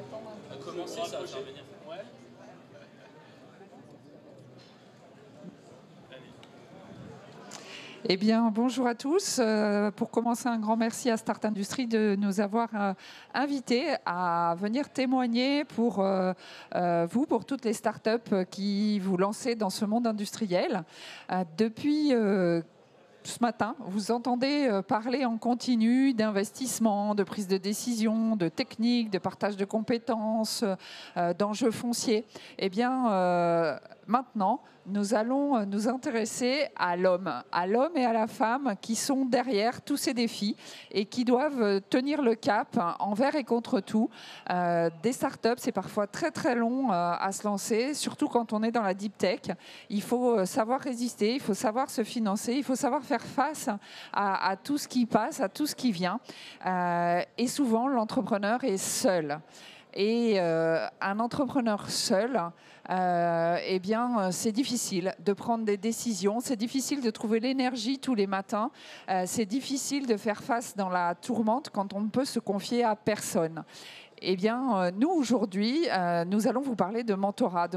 attendre un peu. Commencer, ça va faire venir. Ouais. Eh bien, bonjour à tous. Pour commencer, un grand merci à Start Industries de nous avoir invités à venir témoigner pour vous, pour toutes les startups qui vous lancez dans ce monde industriel. Depuis ce matin, vous entendez parler en continu d'investissement, de prise de décision, de technique, de partage de compétences, d'enjeux fonciers. Eh bien, maintenant, nous allons nous intéresser à l'homme et à la femme qui sont derrière tous ces défis et qui doivent tenir le cap envers et contre tout. Des startups, c'est parfois très très long à se lancer, surtout quand on est dans la deep tech. Il faut savoir résister, il faut savoir se financer, il faut savoir faire face à tout ce qui passe, à tout ce qui vient. Et souvent, l'entrepreneur est seul. Et un entrepreneur seul, eh bien, c'est difficile de prendre des décisions, c'est difficile de trouver l'énergie tous les matins, c'est difficile de faire face dans la tourmente quand on ne peut se confier à personne. Eh bien, nous, aujourd'hui, nous allons vous parler de mentorat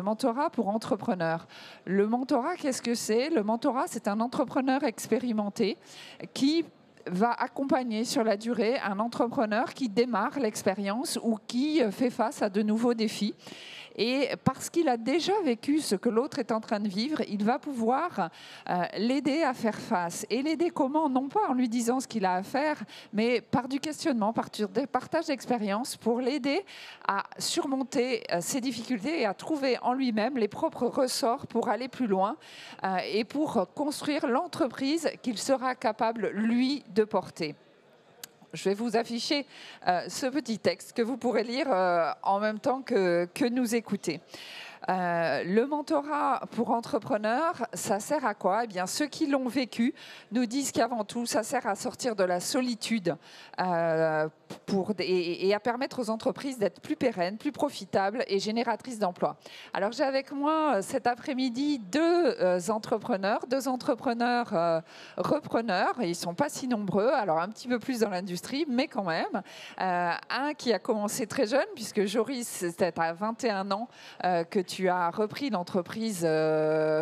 pour entrepreneurs. Le mentorat, qu'est-ce que c'est ? Le mentorat, c'est un entrepreneur expérimenté qui va accompagner sur la durée un entrepreneur qui démarre l'expérience ou qui fait face à de nouveaux défis. Et parce qu'il a déjà vécu ce que l'autre est en train de vivre, il va pouvoir l'aider à faire face. Et l'aider comment ? Non pas en lui disant ce qu'il a à faire, mais par du questionnement, par des partages d'expérience pour l'aider à surmonter ses difficultés et à trouver en lui-même les propres ressorts pour aller plus loin et pour construire l'entreprise qu'il sera capable, lui, de porter. Je vais vous afficher ce petit texte que vous pourrez lire en même temps que nous écouter. Le mentorat pour entrepreneurs, ça sert à quoi ? Eh bien, ceux qui l'ont vécu nous disent qu'avant tout, ça sert à sortir de la solitude et à permettre aux entreprises d'être plus pérennes, plus profitables et génératrices d'emplois. Alors, j'ai avec moi cet après-midi deux entrepreneurs repreneurs. Ils ne sont pas si nombreux, alors un petit peu plus dans l'industrie, mais quand même. Un qui a commencé très jeune, puisque Joris, c'était à 21 ans que tu as repris l'entreprise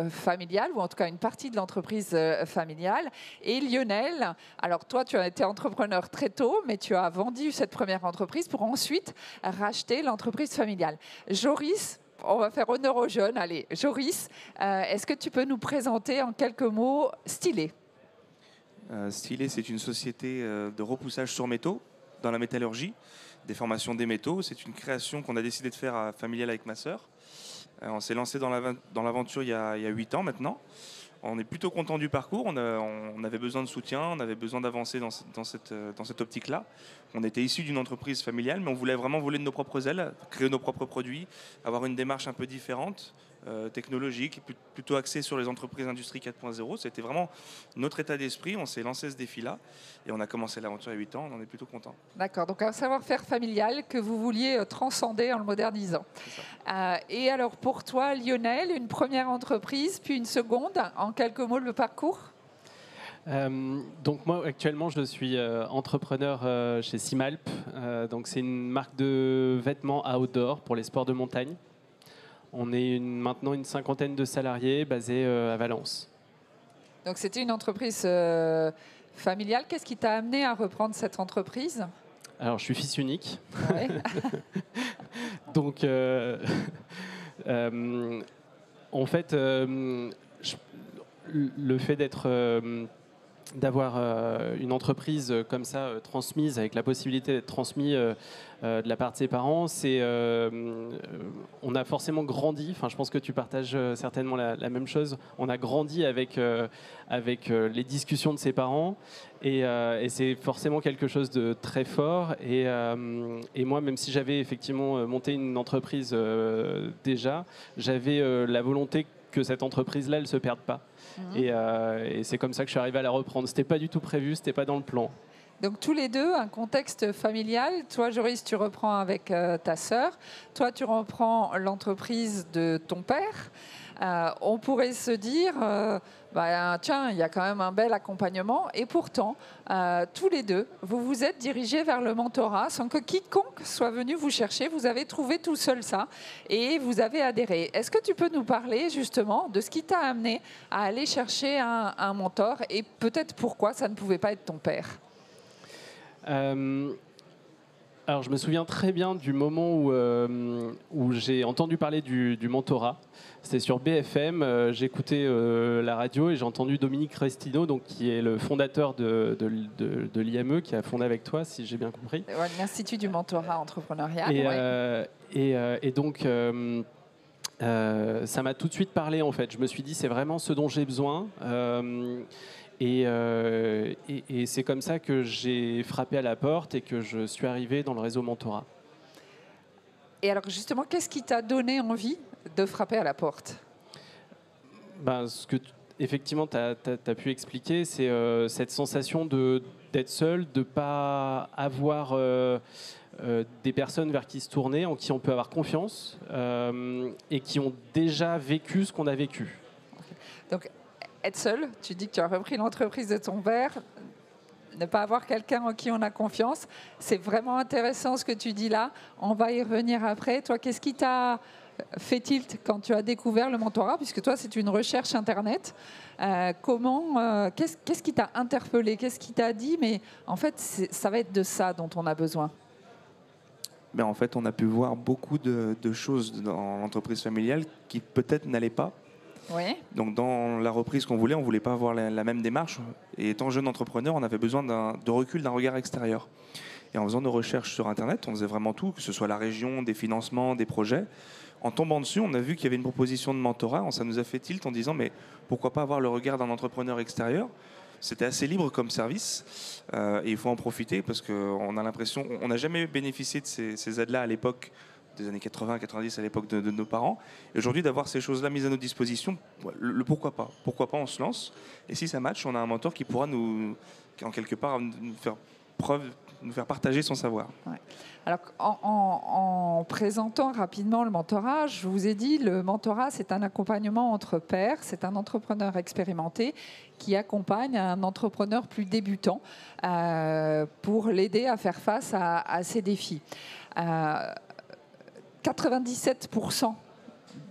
familiale, ou en tout cas une partie de l'entreprise familiale. Et Lionel, alors toi, tu as été entrepreneur très tôt, mais tu as vendu cette première entreprise pour ensuite racheter l'entreprise familiale. Joris, on va faire honneur aux jeunes. Allez, Joris, est-ce que tu peux nous présenter en quelques mots Stylé ? Stylé, c'est une société de repoussage sur métaux dans la métallurgie, des formations des métaux. C'est une création qu'on a décidé de faire à familiale avec ma sœur. On s'est lancé dans l'aventure il y a 8 ans maintenant. On est plutôt content du parcours. On avait besoin de soutien, on avait besoin d'avancer dans cette optique-là. On était issu d'une entreprise familiale, mais on voulait vraiment voler de nos propres ailes, créer nos propres produits, avoir une démarche un peu différente, technologique, plutôt axée sur les entreprises Industrie 4.0. C'était vraiment notre état d'esprit. On s'est lancé ce défi-là et on a commencé l'aventure il y a 8 ans. On en est plutôt content. D'accord, donc un savoir-faire familial que vous vouliez transcender en le modernisant. Et alors pour toi, Lionel, une première entreprise, puis une seconde. En quelques mots, le parcours ? Donc moi actuellement je suis entrepreneur chez Simalp. Donc c'est une marque de vêtements outdoor pour les sports de montagne. On est maintenant une cinquantaine de salariés basés à Valence. Donc c'était une entreprise familiale. Qu'est-ce qui t'a amené à reprendre cette entreprise ? Alors je suis fils unique. Ouais. Donc en fait le fait d'avoir une entreprise comme ça transmise, avec la possibilité d'être transmise de la part de ses parents, on a forcément grandi, enfin je pense que tu partages certainement la même chose, on a grandi avec les discussions de ses parents et c'est forcément quelque chose de très fort et moi, même si j'avais effectivement monté une entreprise déjà, j'avais la volonté que cette entreprise-là, elle ne se perde pas. Et c'est comme ça que je suis arrivé à la reprendre. Ce n'était pas du tout prévu, ce n'était pas dans le plan. Donc tous les deux, un contexte familial. Toi, Joris, tu reprends avec ta sœur. Toi, tu reprends l'entreprise de ton père. On pourrait se dire, tiens, il y a quand même un bel accompagnement. Et pourtant, tous les deux, vous vous êtes dirigés vers le mentorat sans que quiconque soit venu vous chercher. Vous avez trouvé tout seul ça et vous avez adhéré. Est-ce que tu peux nous parler justement de ce qui t'a amené à aller chercher un mentor et peut-être pourquoi ça ne pouvait pas être ton père? Alors, je me souviens très bien du moment où j'ai entendu parler du mentorat. C'était sur BFM. J'écoutais la radio et j'ai entendu Dominique Restino, donc, qui est le fondateur de l'IME, qui a fondé avec toi, si j'ai bien compris. Ouais, l'Institut du mentorat entrepreneurial. Et donc, ça m'a tout de suite parlé, en fait. Je me suis dit, c'est vraiment ce dont j'ai besoin. Et c'est comme ça que j'ai frappé à la porte et que je suis arrivé dans le réseau mentorat. Et alors justement, qu'est-ce qui t'a donné envie de frapper à la porte? Ce que effectivement tu as pu expliquer, c'est cette sensation d'être seul, de ne pas avoir des personnes vers qui se tourner, en qui on peut avoir confiance et qui ont déjà vécu ce qu'on a vécu. Donc, être seul, tu dis que tu as repris l'entreprise de ton père, ne pas avoir quelqu'un en qui on a confiance, c'est vraiment intéressant ce que tu dis là. On va y revenir après. Toi, qu'est-ce qui t'a fait tilt quand tu as découvert le mentorat? Puisque toi, c'est une recherche Internet. Qu'est-ce qui t'a interpellé? Qu'est-ce qui t'a dit, mais en fait, ça va être de ça dont on a besoin? En fait, on a pu voir beaucoup de choses dans l'entreprise familiale qui peut-être n'allaient pas. Oui. Donc dans la reprise qu'on voulait, on ne voulait pas avoir la même démarche. Et étant jeune entrepreneur, on avait besoin de recul, d'un regard extérieur. Et en faisant nos recherches sur Internet, on faisait vraiment tout, que ce soit la région, des financements, des projets. En tombant dessus, on a vu qu'il y avait une proposition de mentorat. Ça nous a fait tilt en disant, mais pourquoi pas avoir le regard d'un entrepreneur extérieur? C'était assez libre comme service et il faut en profiter parce qu'on a l'impression, on n'a jamais bénéficié de ces aides-là à l'époque des années 80-90 à l'époque de nos parents. Et aujourd'hui, d'avoir ces choses-là mises à notre disposition, le pourquoi pas? Pourquoi pas, on se lance. Et si ça match, on a un mentor qui pourra en quelque part, nous faire partager son savoir. Ouais. Alors, en présentant rapidement le mentorat, je vous ai dit, le mentorat, c'est un accompagnement entre pairs. C'est un entrepreneur expérimenté qui accompagne un entrepreneur plus débutant pour l'aider à faire face à ses défis. 97%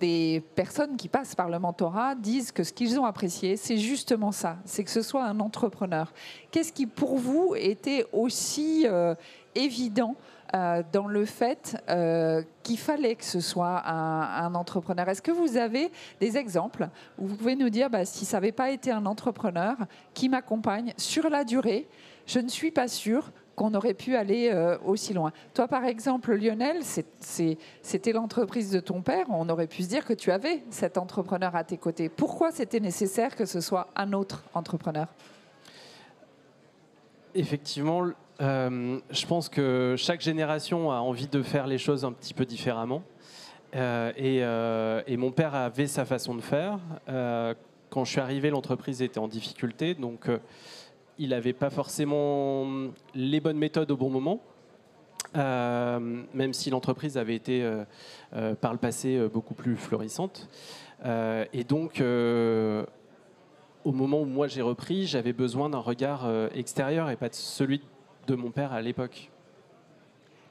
des personnes qui passent par le mentorat disent que ce qu'ils ont apprécié, c'est justement ça, c'est que ce soit un entrepreneur. Qu'est-ce qui, pour vous, était aussi évident dans le fait qu'il fallait que ce soit un entrepreneur? Est-ce que vous avez des exemples où vous pouvez nous dire, si ça n'avait pas été un entrepreneur qui m'accompagne sur la durée, je ne suis pas sûre qu'on aurait pu aller aussi loin. Toi, par exemple, Lionel, c'était l'entreprise de ton père. On aurait pu se dire que tu avais cet entrepreneur à tes côtés. Pourquoi c'était nécessaire que ce soit un autre entrepreneur? Effectivement, je pense que chaque génération a envie de faire les choses un petit peu différemment. Et mon père avait sa façon de faire. Quand je suis arrivé, l'entreprise était en difficulté. Donc, il n'avait pas forcément les bonnes méthodes au bon moment, même si l'entreprise avait été par le passé beaucoup plus florissante. Et donc, au moment où moi j'ai repris, j'avais besoin d'un regard extérieur et pas de celui de mon père à l'époque.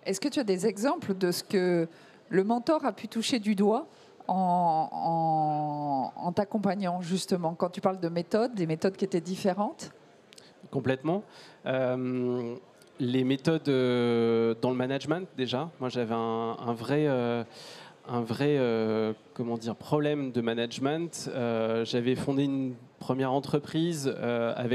Est-ce que tu as des exemples de ce que le mentor a pu toucher du doigt en t'accompagnant, justement, quand tu parles de méthodes, des méthodes qui étaient différentes? Complètement. Les méthodes dans le management, déjà. Moi, j'avais un vrai problème de management. J'avais fondé une première entreprise avec